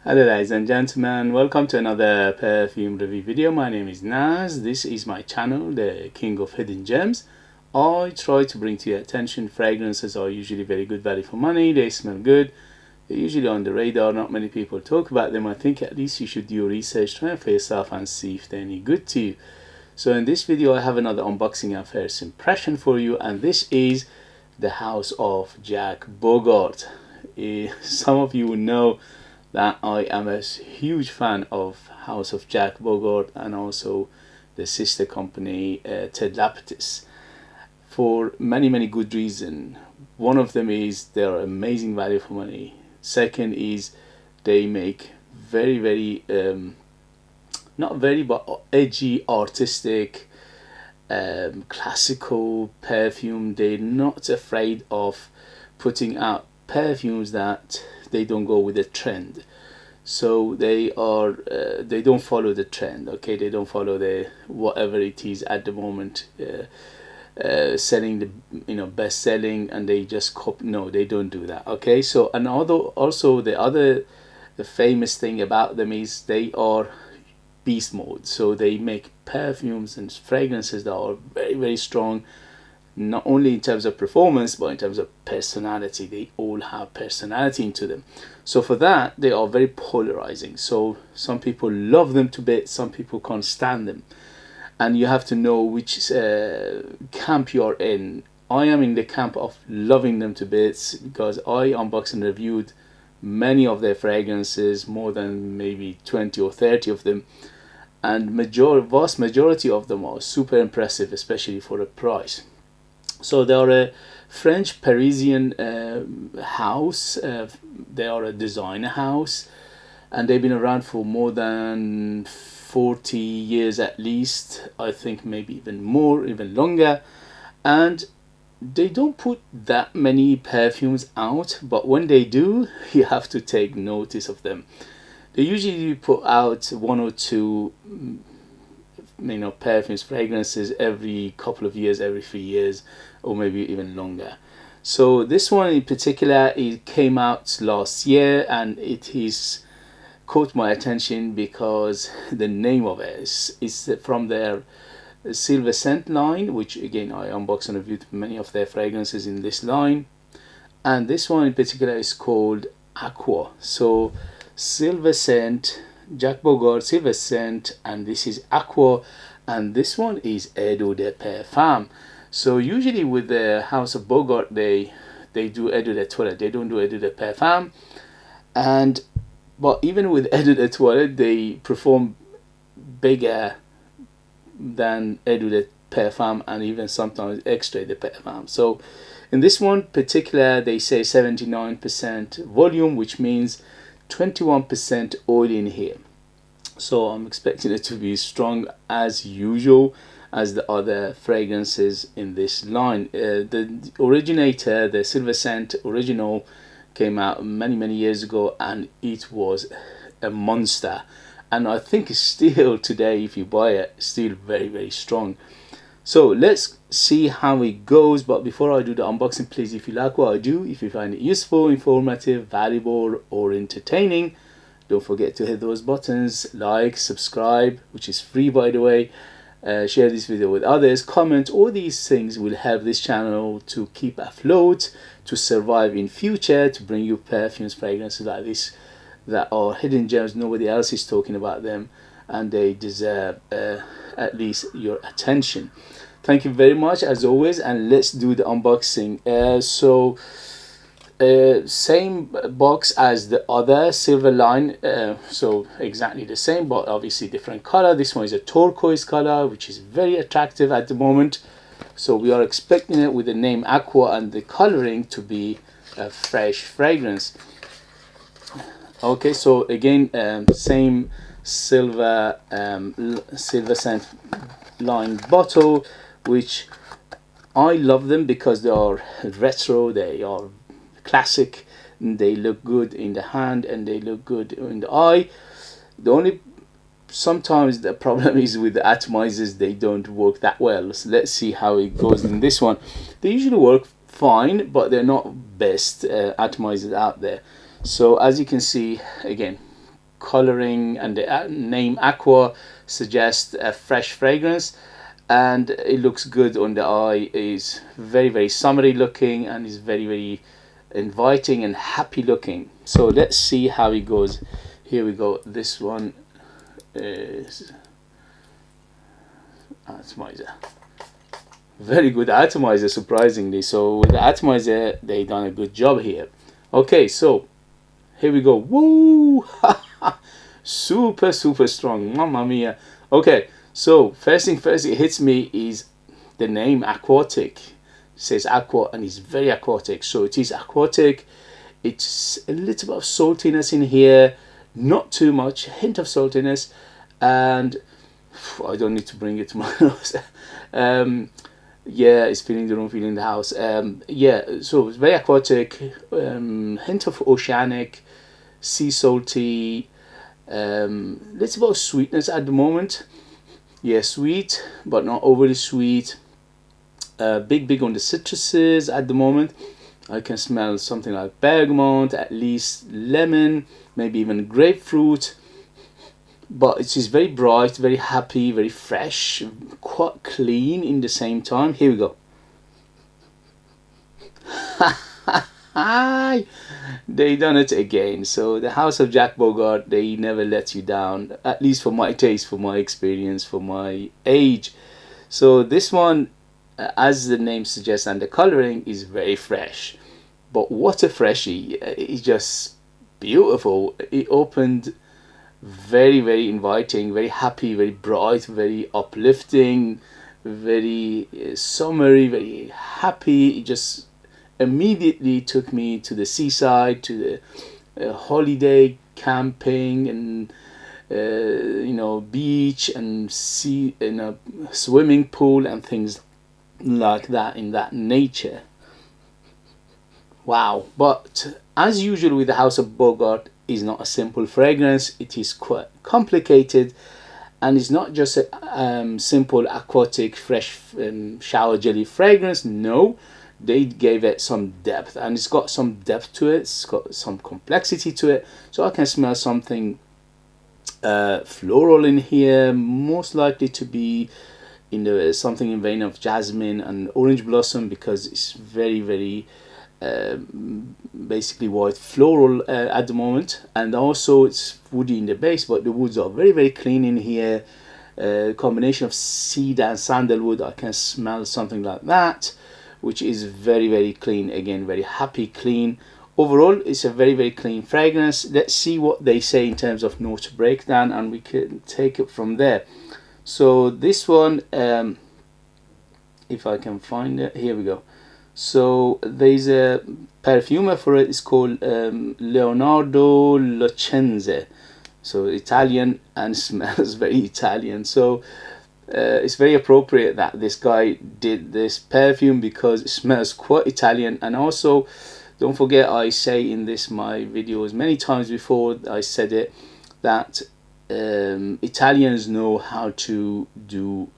Hello ladies and gentlemen, welcome to another perfume review video. My name is Naz. This is my channel, the King of Hidden Gems. I try to bring to your attention fragrances are usually very good value for money. They smell good. They're usually on the radar. Not many people talk about them. I think at least you should do your research, try for yourself and see if they're any good to you. So in this video I have another unboxing and first impression for you, and this is the house of Jacques Bogart. Some of you will know that I am a huge fan of House of Jacques Bogart and also the sister company Toiletterian, for many good reasons. One of them is they're amazing value for money. Second is they make very not very but edgy, artistic, classical perfume. They're not afraid of putting out perfumes that they don't go with the trend. So they don't follow the trend. Okay, they don't follow the whatever it is at the moment selling, the best selling, and they just copy. No, they don't do that. Okay, so and also the famous thing about them is they are beast mode. So they make perfumes and fragrances that are very strong, not only in terms of performance but in terms of personality. They all have personality into them. So for that, they are very polarizing. So some people love them to bits, some people can't stand them, and you have to know which camp you're in. I am in the camp of loving them to bits because I unboxed and reviewed many of their fragrances, more than maybe 20 or 30 of them, and vast majority of them are super impressive, especially for the price. So they are a French Parisian house. They are a designer house, and they've been around for more than 40 years at least. I think maybe even more, even longer. And they don't put that many perfumes out, but when they do, you have to take notice of them. They usually put out one or two perfumes, fragrances every couple of years, every 3 years, or maybe even longer. So this one in particular, it came out last year, and it is caught my attention because the name of it is from their Silver Scent line, which again I unboxed and reviewed many of their fragrances in this line, and this one in particular is called Aqua. So Silver Scent, Jacques Bogart Silver Scent, and this is Aqua, and this one is Eau de Perfume. So usually with the House of Bogart, they do Eau de Toilette, they don't do Eau de Perfume. And but even with Eau de Toilette, they perform bigger than Eau de Perfume, and even sometimes Extrait de Perfume. So in this one particular, they say 79% volume, which means 21% oil in here. So I'm expecting it to be strong as usual as the other fragrances in this line. The originator, the Silver Scent original, came out many years ago, and it was a monster, and I think still today, if you buy it, still very strong. So let's see how it goes. But before I do the unboxing, please, if you like what I do, if you find it useful, informative, valuable, or entertaining, don't forget to hit those buttons, like, subscribe, which is free by the way, share this video with others, comment. All these things will help this channel to keep afloat, to survive in future, to bring you perfumes, fragrances like this that are hidden gems. Nobody else is talking about them, and they deserve at least your attention. Thank you very much as always, and let's do the unboxing. Same box as the other silver line, so exactly the same, but obviously different color. This one is a turquoise color, which is very attractive at the moment. So we are expecting it with the name Aqua and the coloring to be a fresh fragrance. Okay, so again, same silver scent line bottle, which I love them because they are retro, they are classic, they look good in the hand and they look good in the eye. The only sometimes the problem is with the atomizers, they don't work that well. So let's see how it goes in this one. They usually work fine, but they're not best atomizers out there. So as you can see, again, coloring and the name Aqua suggests a fresh fragrance, and it looks good on the eye. Is very, very summery looking, and is very, very inviting and happy looking. So let's see how it goes. Here we go. This one is atomizer. Very good atomizer, surprisingly. So with the atomizer, they done a good job here. Okay, so here we go. Woo! Super, super strong. Mamma mia. Okay, so first thing first, it hits me is the name aquatic. It says aqua, and it's very aquatic. So it is aquatic. It's a little bit of saltiness in here, not too much, hint of saltiness, and I don't need to bring it to my nose. Yeah, it's feeling the room, feeling the house. Yeah, so it's very aquatic, hint of oceanic, sea salty, little bit of sweetness at the moment. Yeah, sweet, but not overly sweet. Big on the citruses at the moment. I can smell something like bergamot, at least lemon, maybe even grapefruit. But it is very bright, very happy, very fresh, quite clean in the same time. Here we go. They done it again. So the house of Jacques Bogart, they never let you down, at least for my taste, for my experience, for my age. So this one, as the name suggests, and the coloring is very fresh. But what a freshie. It's just beautiful. It opened very, very inviting, very happy, very bright, very uplifting, very summery, very happy. It just immediately took me to the seaside, to the holiday camping, and you know, beach and sea, in a swimming pool and things like that, in that nature. Wow. But as usual with the house of Bogart, is not a simple fragrance. It is quite complicated, and it's not just a simple aquatic fresh shower jelly fragrance. No, they gave it some depth, and it's got some depth to it. It's got some complexity to it. So I can smell something floral in here, most likely to be in the something in vein of jasmine and orange blossom, because it's very, very basically white floral at the moment, and also it's woody in the base, but the woods are very, very clean in here. Combination of cedar and sandalwood, I can smell something like that, which is very, very clean. Again, very happy, clean. Overall, it's a very, very clean fragrance. Let's see what they say in terms of note breakdown, and we can take it from there. So this one, if I can find it, here we go. So there's a perfumer for it. It's called Leonardo Locenze. So Italian, and smells very Italian. So it's very appropriate that this guy did this perfume, because it smells quite Italian. And also, don't forget, I say in this my videos many times before, I said it, that Italians know how to do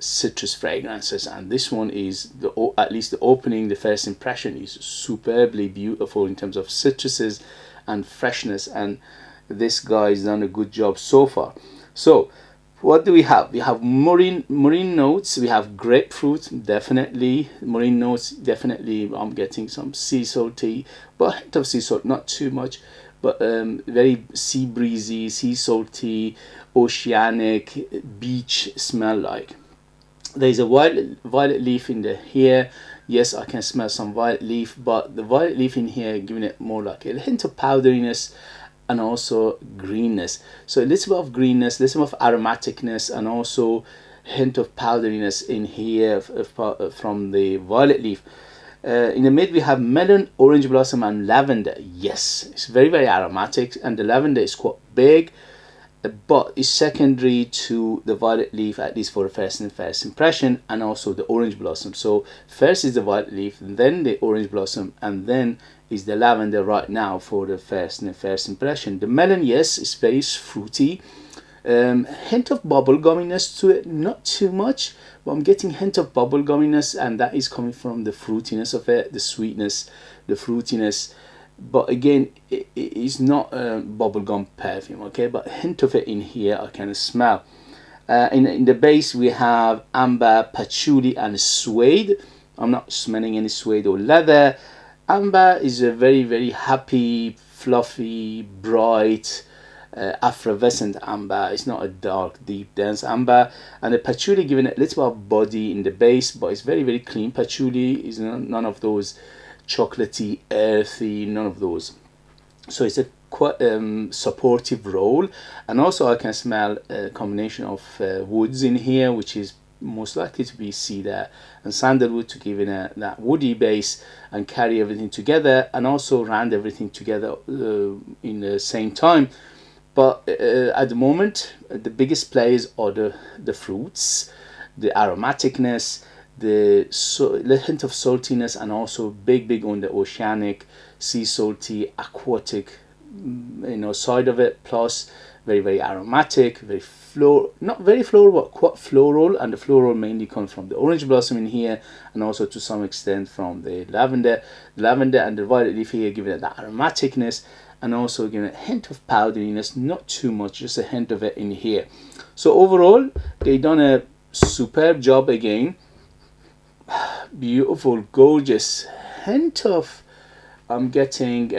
citrus fragrances, and this one is at least the opening, the first impression is superbly beautiful in terms of citruses and freshness, and this guy's done a good job so far. So what do we have? We have marine notes, we have grapefruit, definitely marine notes, definitely. I'm getting some sea salty, but a hint of sea salt, not too much, but very sea breezy, sea salty, oceanic, beach smell like. There's a violet leaf in here. Yes, I can smell some violet leaf, but the violet leaf in here giving it more like a hint of powderiness and also greenness. So a little bit of greenness, a little bit of aromaticness, and also hint of powderiness in here from the violet leaf. In the mid we have melon, orange blossom, and lavender. Yes, it's very, very aromatic, and the lavender is quite big, but it's secondary to the violet leaf, at least for the first impression, and also the orange blossom. So first is the violet leaf, then the orange blossom, and then is the lavender right now for the first impression. The melon, yes, is very fruity, hint of bubble gumminess to it, not too much, but I'm getting hint of bubble gumminess, and that is coming from the fruitiness of it, the sweetness, the fruitiness. but again, it's not a bubblegum perfume, okay? But a hint of it in here I can smell. In the base we have amber, patchouli and suede. I'm not smelling any suede or leather. Amber is a very, very happy, fluffy, bright, effervescent amber. It's not a dark, deep, dense amber. And the patchouli giving it a little bit of body in the base, but it's very, very clean. Patchouli is none of those chocolatey, earthy, none of those. So it's a quite supportive role. And also I can smell a combination of woods in here, which is most likely to be cedar and sandalwood, to give it that woody base and carry everything together, and also round everything together in the same time. But at the moment, the biggest players are the fruits, the aromaticness, the hint of saltiness, and also big on the oceanic, sea salty, aquatic, side of it. Plus, very, very aromatic, very not very floral, but quite floral, and the floral mainly comes from the orange blossom in here, and also to some extent from the lavender. The lavender and the violet leaf here giving it that aromaticness, and also giving it a hint of powderiness, not too much, just a hint of it in here. So overall, they done a superb job again. Beautiful, gorgeous hint of, I'm getting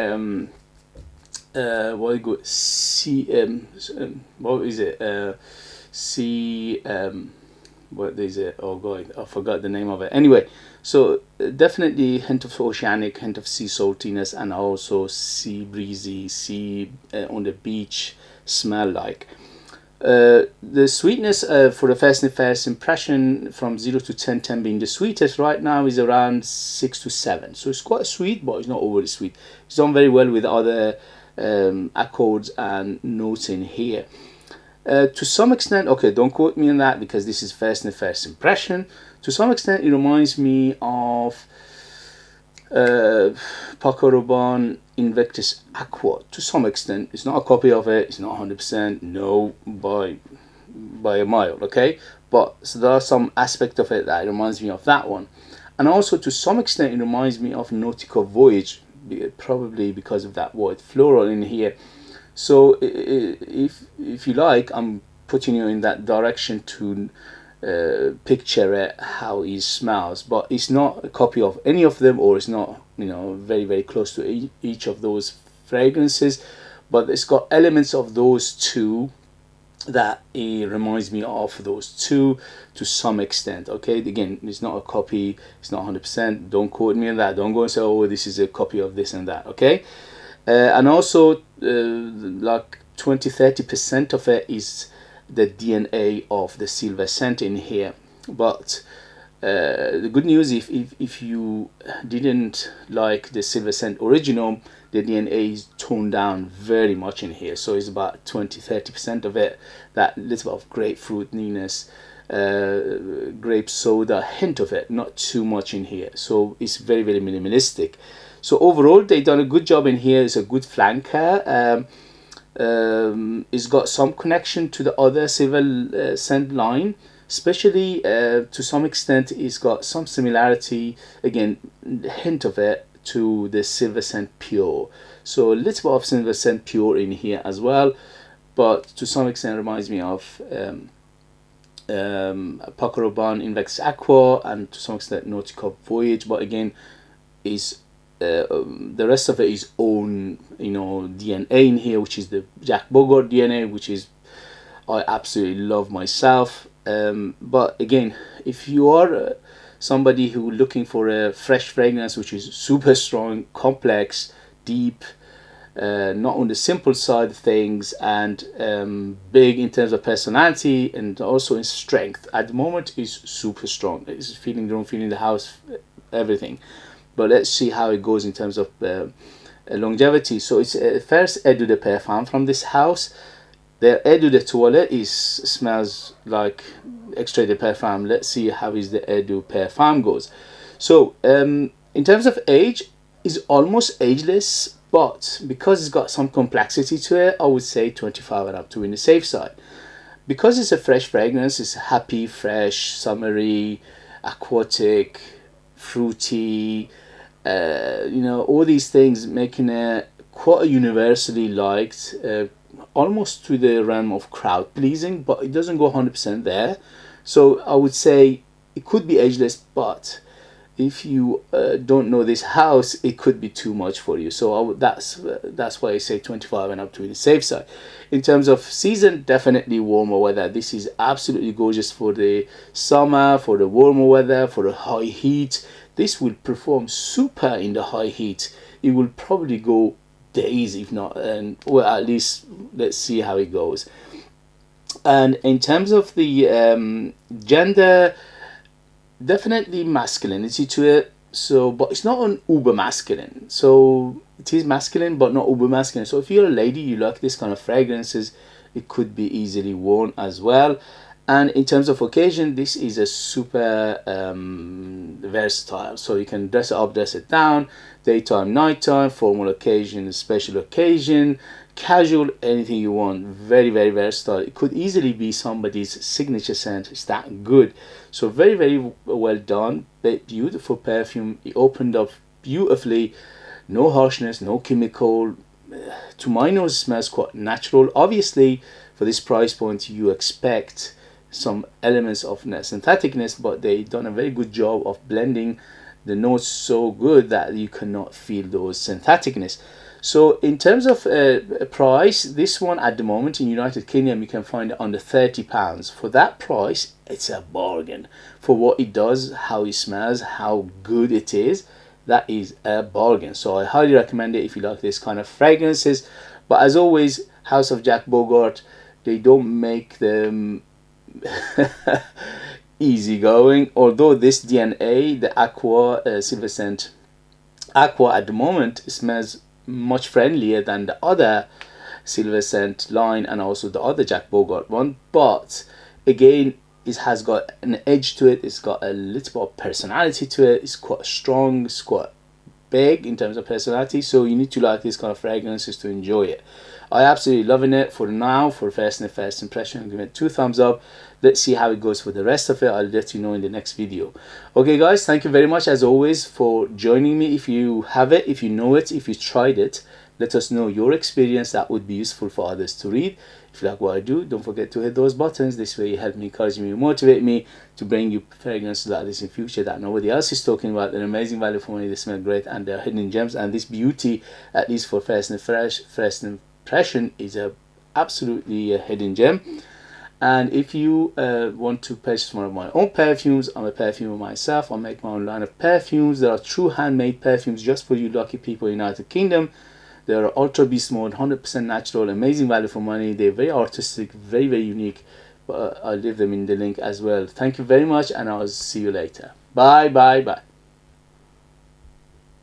what you got, what is it, what is it, oh god, I forgot the name of it. Anyway, so definitely hint of oceanic, hint of sea saltiness, and also sea breezy, sea on the beach smell like. The sweetness for the first impression from 0 to 10, 10 being the sweetest right now, is around 6 to 7. So it's quite sweet, but it's not overly sweet. It's done very well with other accords and notes in here. To some extent, okay, don't quote me on that because this is first impression. To some extent, it reminds me of Paco Rabanne Invictus Aqua. To some extent, it's not a copy of it. It's not 100%. No, by a mile. Okay, but so there are some aspect of it that reminds me of that one, and also to some extent, it reminds me of Nautical Voyage, probably because of that word floral in here. So if you like, I'm putting you in that direction to picture it, how it smells, but it's not a copy of any of them, or it's not, very, very close to each of those fragrances, but it's got elements of those two that it reminds me of those two to some extent. Okay, again, it's not a copy, it's not 100%. Don't quote me on that. Don't go and say, oh, this is a copy of this and that. Okay, and also like 20-30% of it is the DNA of the silver scent in here. But the good news, if you didn't like the silver scent original, the DNA is toned down very much in here. So it's about 20-30% of it, that little bit of grapefruitiness, grape soda, hint of it, not too much in here. So it's very, very minimalistic. So overall, they've done a good job in here. It's a good flanker. It's got some connection to the other silver scent line, especially to some extent it's got some similarity, again, hint of it, to the silver scent pure. So a little bit of silver scent pure in here as well, but to some extent reminds me of Paco Rabanne Invictus Aqua, and to some extent Nautical Voyage, but again is the rest of it is own DNA in here, which is the Jacques Bogart DNA, which is I absolutely love myself. But again, if you are somebody who looking for a fresh fragrance which is super strong, complex, deep, not on the simple side of things, and big in terms of personality and also in strength, at the moment is super strong. It's feeling the house, everything. But let's see how it goes in terms of longevity. So it's first Eau de Perfume from this house. The Eau de Toilette smells like extrait de Perfume. Let's see how is the Eau de Perfume goes. So in terms of age, is almost ageless, but because it's got some complexity to it, I would say 25 and up to in the safe side. Because it's a fresh fragrance, it's happy, fresh, summery, aquatic, fruity, you know, all these things making it quite universally liked, almost to the realm of crowd pleasing, but it doesn't go 100% there. So I would say it could be ageless, but if you don't know this house, it could be too much for you. So that's why I say 25 and up to the safe side. In terms of season, definitely warmer weather. This is absolutely gorgeous for the summer, for the warmer weather, for the high heat. This will perform super in the high heat. It will probably go days, if not, and well, at least let's see how it goes. And in terms of the gender, definitely masculinity to it. So, but it's not an uber masculine. So it is masculine, but not uber masculine. So if you're a lady, you like this kind of fragrances, it could be easily worn as well. And in terms of occasion, this is a super versatile. So you can dress it up, dress it down, daytime, nighttime, formal occasion, special occasion, casual, anything you want. Very, very versatile. It could easily be somebody's signature scent. It's that good. So very, very well done. Beautiful perfume. It opened up beautifully. No harshness, no chemical. To my nose, it smells quite natural. Obviously, for this price point, you expect some elements of syntheticness, but they done a very good job of blending the notes so good that you cannot feel those syntheticness. So in terms of price, this one at the moment in United Kingdom you can find it under £30. For that price, it's a bargain. For what it does, how it smells, how good it is, that is a bargain. So I highly recommend it if you like this kind of fragrances. But as always, House of Jacques Bogart, they don't make them easygoing. Although this DNA, the Aqua Silver Scent Aqua at the moment, smells much friendlier than the other Silver Scent line and also the other Jacques Bogart one, but again it has got an edge to it. It's got a little bit of personality to it. It's quite strong, it's quite big in terms of personality, so you need to like this kind of fragrances to enjoy it. I absolutely loving it for now. For first impression, I'm giving it 2 thumbs up. Let's see how it goes for the rest of it. I'll let you know in the next video. Okay guys, thank you very much as always for joining me. If you have it, if you know it, if you tried it, let us know your experience. That would be useful for others to read. If you like what I do, don't forget to hit those buttons. This way you help me, encourage me, motivate me to bring you fragrances like this in future that nobody else is talking about. An amazing value for money, they smell great, and they're hidden gems. And this beauty, at least for first impression, is a absolutely a hidden gem. And if you want to purchase one of my own perfumes, I'm a perfumer myself. I make my own line of perfumes. There are true handmade perfumes just for you lucky people in the United Kingdom. They are ultra beast mode, 100% natural, amazing value for money. They're very artistic, very, very unique. I'll leave them in the link as well. Thank you very much, and I'll see you later. Bye, bye, bye.